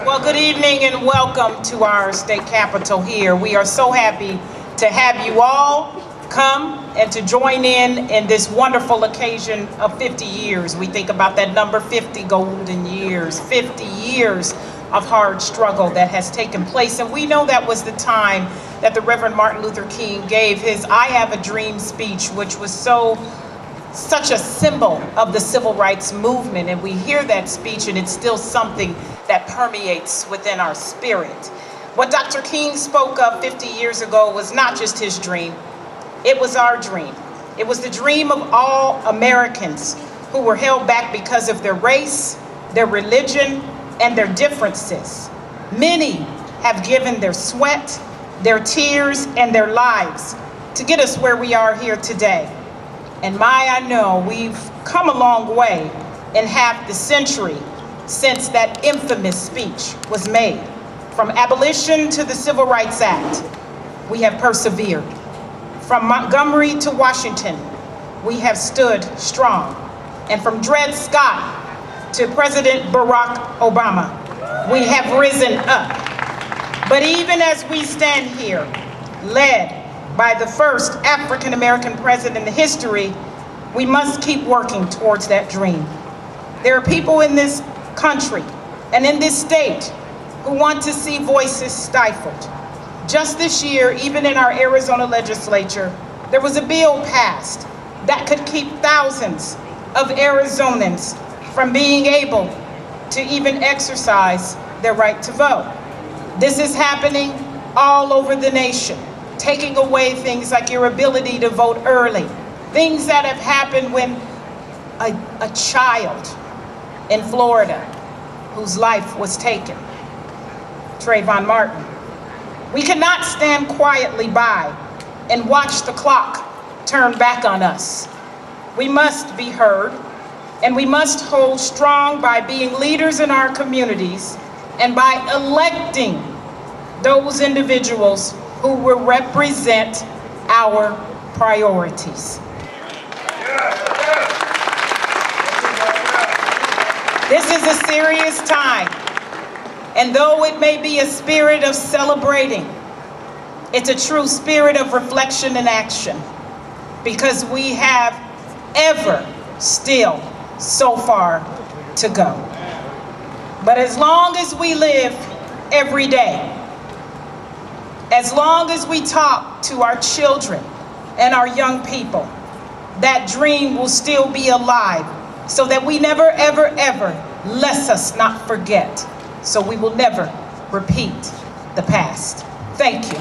Well, good evening and welcome to our state capitol here. We are so happy to have you all come and to join in this wonderful occasion of 50 years. We think about that number 50 golden years, 50 years of hard struggle that has taken place. And we know that was the time that the Reverend Martin Luther King gave his I Have a Dream speech, which was such a symbol of the civil rights movement. And we hear that speech and it's still something that permeates within our spirit. What Dr. King spoke of 50 years ago was not just his dream, it was our dream. It was the dream of all Americans who were held back because of their race, their religion, and their differences. Many have given their sweat, their tears, and their lives to get us where we are here today. And I know we've come a long way in half the century since that infamous speech was made. From abolition to the Civil Rights Act, we have persevered. From Montgomery to Washington, we have stood strong. And from Dred Scott to President Barack Obama, we have risen up. But even as we stand here, led by the first African-American president in history, we must keep working towards that dream. There are people in this country and in this state who want to see voices stifled. Just this year, even in our Arizona legislature, there was a bill passed that could keep thousands of Arizonans from being able to even exercise their right to vote. This is happening all over the nation, taking away things like your ability to vote early, things that have happened when a child in Florida whose life was taken, Trayvon Martin. We cannot stand quietly by and watch the clock turn back on us. We must be heard, and we must hold strong by being leaders in our communities and by electing those individuals who will represent our priorities. This is a serious time, and though it may be a spirit of celebrating, it's a true spirit of reflection and action, because we have ever still so far to go. But as long as we live every day, as long as we talk to our children and our young people, that dream will still be alive, so that we never, ever, ever let us not forget, so we will never repeat the past. Thank you.